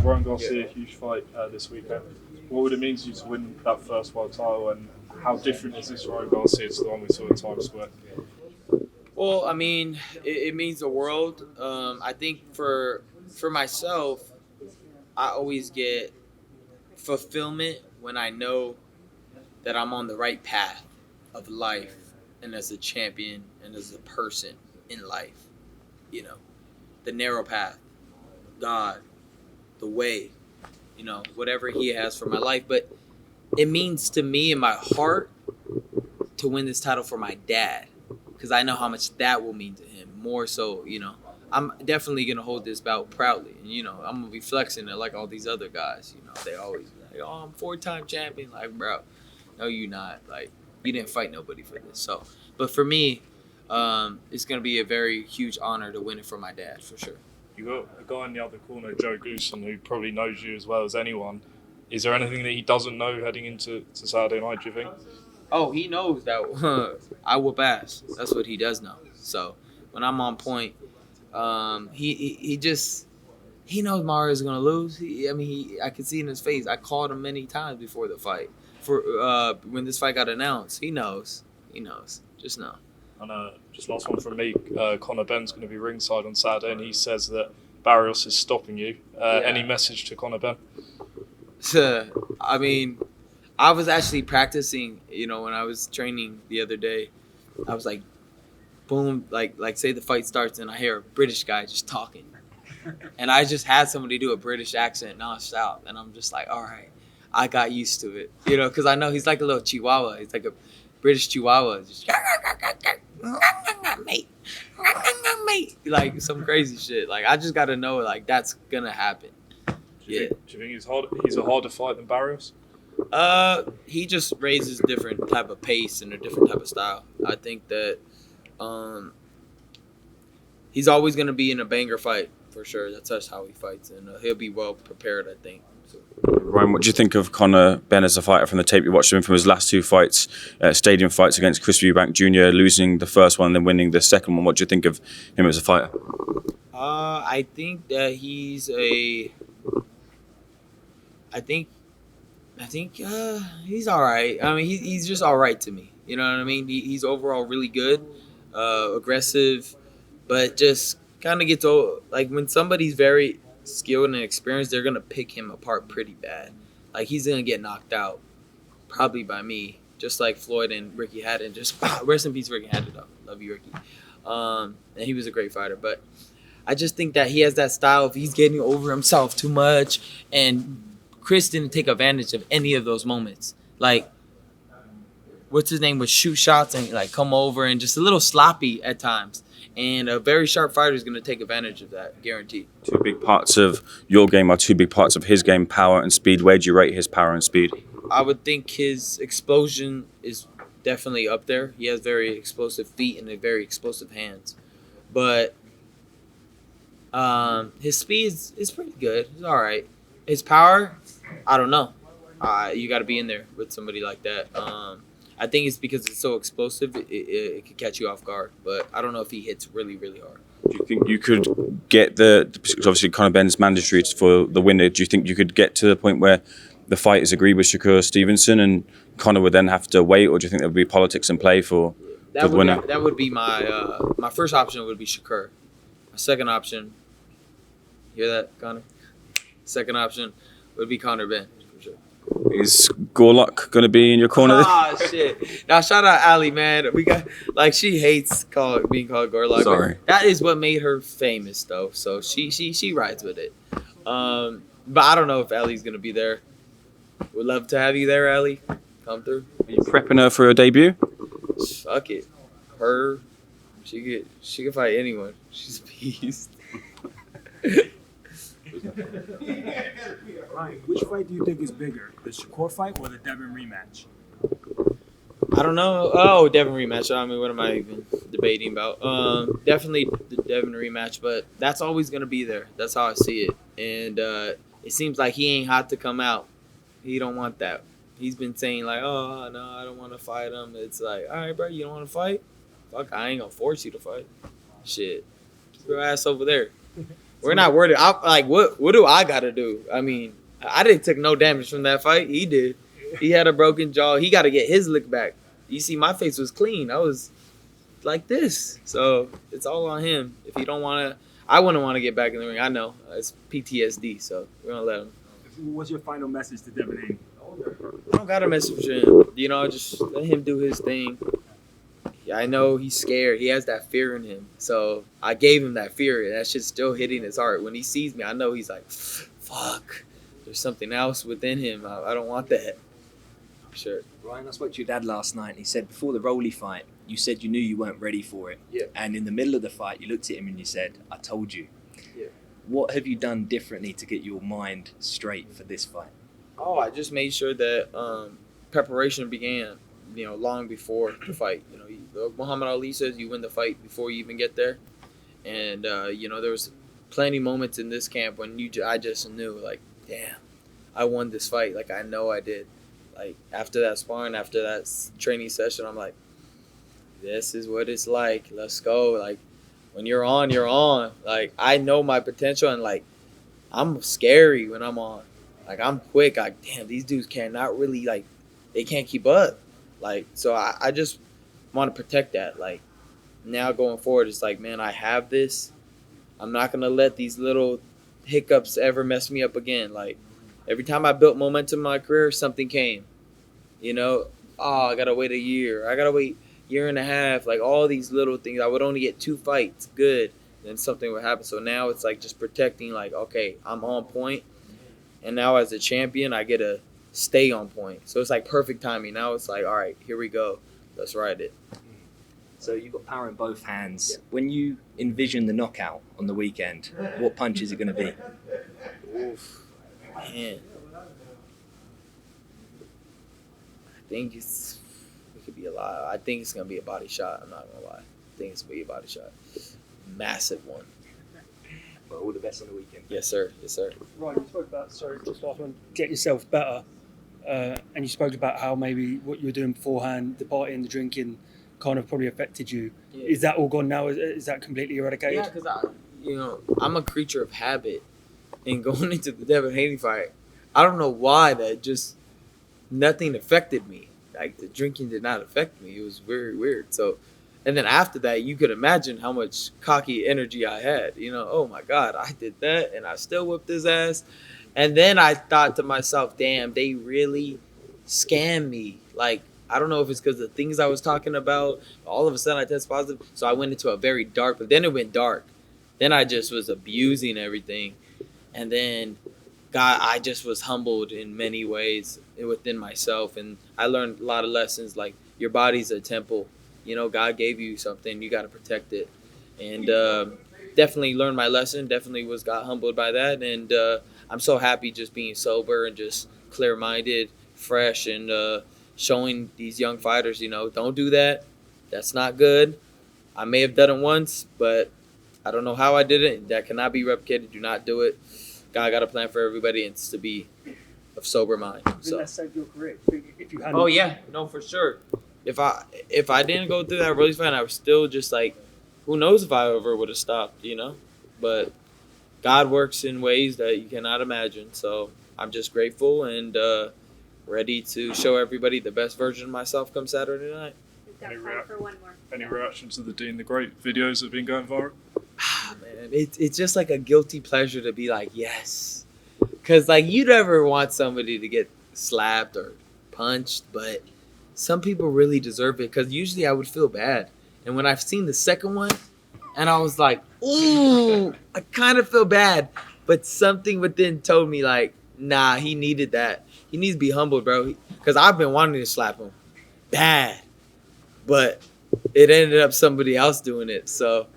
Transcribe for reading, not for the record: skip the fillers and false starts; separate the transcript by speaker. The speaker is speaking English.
Speaker 1: Ryan Garcia, huge fight this weekend. What would it mean to you to win that first world title, and how different is this Ryan Garcia to the one we saw in Times Square?
Speaker 2: Well, I mean, it means the world. I think for myself, I always get fulfillment when I know that I'm on the right path of life and as a champion and as a person in life. You know, the narrow path, God, the way, whatever He has for my life. But it means to me in my heart to win this title for my dad, because I know how much that will mean to him. More so, I'm definitely gonna hold this bout proudly, and I'm gonna be flexing it like all these other guys. They always be like, "Oh, I'm 4-time champion." Like, bro, no, you not. Like, you didn't fight nobody for this. So, but for me, it's gonna be a very huge honor to win it for my dad, for sure.
Speaker 1: You got a guy in the other corner, Joe Gome, who probably knows you as well as anyone. Is there anything that he doesn't know heading into Saturday night, do you think?
Speaker 2: Oh, he knows that I whoop ass. That's what he does know. So when I'm on point, he just he knows Mario's gonna lose. I could see in his face. I called him many times before the fight. For when this fight got announced, he knows. He knows. Just know.
Speaker 1: And just last one from me. Conor Benn's going to be ringside on Saturday, and he says that Barrios is stopping you. Any message to Conor Benn?
Speaker 2: I mean, I was actually practicing. When I was training the other day, I was like, boom, like say the fight starts and I hear a British guy just talking, and I just had somebody do a British accent nonstop, and I'm just like, all right, I got used to it, because I know he's like a little Chihuahua. He's like a British Chihuahua, just mate, mate, like some crazy shit. Like I just got to know like that's gonna happen.
Speaker 1: Do you think he's a harder fight than Barrios?
Speaker 2: He just raises different type of pace and a different type of style. I think that he's always going to be in a banger fight for sure. That's just how he fights, and he'll be well prepared, I think. So.
Speaker 3: Ryan, what do you think of Conor Benn as a fighter from the tape you watched him from his last two fights, stadium fights against Chris Eubank Jr., losing the first one and then winning the second one? What do you think of him as a fighter?
Speaker 2: I think that he's he's all right. I mean, he's just all right to me. You know what I mean? He's overall really good, aggressive, but just kind of gets old. Like when somebody's very skilled and experienced, they're gonna pick him apart pretty bad. Like he's gonna get knocked out, probably by me, just like Floyd and Ricky Hatton. Just rest in peace, Ricky Hatton. Though. Love you, Ricky. And he was a great fighter, but I just think that he has that style. If he's getting over himself too much, and Chris didn't take advantage of any of those moments. Like, what's his name would shoot shots and like come over and just a little sloppy at times. And a very sharp fighter is going to take advantage of that, guaranteed.
Speaker 3: Two big parts of your game are two big parts of his game, power and speed. Where do you rate his power and speed?
Speaker 2: I would think his explosion is definitely up there. He has very explosive feet and very explosive hands. But his speed is pretty good. It's all right. His power, I don't know. You got to be in there with somebody like that. I think it's because it's so explosive, it could catch you off guard. But I don't know if he hits really, really hard.
Speaker 3: Do you think you could get because obviously Conor Benn's mandatory for the winner, do you think you could get to the point where the fight is agreed with Shakur Stevenson and Conor would then have to wait, or do you think there would be politics in play for the winner?
Speaker 2: That would be my first option would be Shakur. My second option, hear that, Conor? Second option would be Conor Benn, for sure.
Speaker 3: Is Gorlock going to be in your corner?
Speaker 2: Ah, shit. Now, shout out Ali, man. We got, she hates being called Gorlock.
Speaker 3: Sorry.
Speaker 2: That is what made her famous, though. So she rides with it. But I don't know if Ali's going to be there. Would love to have you there, Ali. Come through.
Speaker 3: Are you prepping her for her debut?
Speaker 2: Fuck it. Her, she could fight anyone. She's a beast.
Speaker 4: Ryan, which fight do you think is bigger, the Shakur fight or the Devin rematch?
Speaker 2: I don't know. Oh, Devin rematch. I mean, what am I even debating about? Definitely the Devin rematch, but that's always going to be there. That's how I see it. And it seems like he ain't hot to come out. He don't want that. He's been saying like, oh, no, I don't want to fight him. It's like, all right, bro, you don't want to fight? Fuck, I ain't going to force you to fight. Shit. Keep your ass over there. We're not worried. What do I got to do? I mean, I didn't take no damage from that fight. He did. He had a broken jaw. He got to get his lick back. You see, my face was clean. I was like this. So it's all on him. If he don't want to, I wouldn't want to get back in the ring. I know. It's PTSD, so we're going to let him.
Speaker 4: What's your final message to Devin Haney?
Speaker 2: I don't got a message for him. You know, just let him do his thing. Yeah, I know he's scared. He has that fear in him. So I gave him that fear, and that shit's still hitting his heart. When he sees me, I know he's like, fuck. There's something else within him. I don't want that. For sure.
Speaker 5: Ryan, I spoke to your dad last night, and he said before the Rolly fight, you said you knew you weren't ready for it.
Speaker 2: Yeah.
Speaker 5: And in the middle of the fight, you looked at him and you said, I told you.
Speaker 2: Yeah.
Speaker 5: What have you done differently to get your mind straight for this fight?
Speaker 2: Oh, I just made sure that preparation began, long before the fight. Muhammad Ali says you win the fight before you even get there. And, there was plenty of moments in this camp when I just knew, like, damn, I won this fight. Like, I know I did. Like, after that sparring, after that training session, I'm like, this is what it's like. Let's go. Like, when you're on, you're on. Like, I know my potential, and, like, I'm scary when I'm on. Like, I'm quick. Like, damn, these dudes cannot really, like, they can't keep up. Like, so I just want to protect that. Like, now going forward, it's like, man, I have this. I'm not going to let these little hiccups ever mess me up again. Like, every time I built momentum in my career, something came. I got to wait a year. I got to wait a year and a half. Like, all these little things. I would only get 2 fights. Good. Then something would happen. So now it's like just protecting, like, okay, I'm on point. And now as a champion, I get to stay on point. So it's like perfect timing. Now it's like, all right, here we go. Let's ride it.
Speaker 5: So you've got power in both hands. Yeah. When you envision the knockout on the weekend, what punch is it going to be?
Speaker 2: Oof. Man. I think it could be a lot. I think it's going to be a body shot. I'm not going to lie. I think it's going to be a body shot. Massive one.
Speaker 5: Well, all the best on the weekend.
Speaker 2: Yes, sir. Yes, sir.
Speaker 6: Ryan, you spoke about, just last one, get yourself better. And you spoke about how maybe what you were doing beforehand, the partying, the drinking, kind of probably affected you. Yeah. Is that all gone now? Is that completely eradicated?
Speaker 2: Yeah, because I'm a creature of habit. And going into the Devin Haney fight, I don't know why that just nothing affected me. Like, the drinking did not affect me. It was very weird. So, and then after that, you could imagine how much cocky energy I had. Oh my God, I did that and I still whipped his ass. And then I thought to myself, damn, they really scammed me. Like, I don't know if it's because of the things I was talking about. All of a sudden I tested positive. So I went into a very dark, but then it went dark. Then I just was abusing everything. And then, God, I just was humbled in many ways within myself. And I learned a lot of lessons, like your body's a temple. God gave you something. You got to protect it. And definitely learned my lesson. Definitely got humbled by that. And I'm so happy just being sober and just clear-minded, fresh, and showing these young fighters, don't do that. That's not good. I may have done it once, but I don't know how I did it. That cannot be replicated. Do not do it. God got a plan for everybody, and it's to be of sober mind. So.
Speaker 6: That saved your career if you hadn't.
Speaker 2: Oh yeah, no, for sure. If I didn't go through that really fight, I was still just like, who knows if I ever would have stopped, But God works in ways that you cannot imagine. So I'm just grateful and ready to show everybody the best version of myself come Saturday night.
Speaker 7: We've got time for one more.
Speaker 1: Any reactions to the Dean the Great videos that have been going viral?
Speaker 2: Man, it's just like a guilty pleasure to be like, yes. Because, like, you never want somebody to get slapped or punched, but some people really deserve it because usually I would feel bad. And when I've seen the second one, and I was like, ooh, I kind of feel bad. But something within told me, like, nah, he needed that. He needs to be humbled, bro. Because I've been wanting to slap him bad. But it ended up somebody else doing it. So,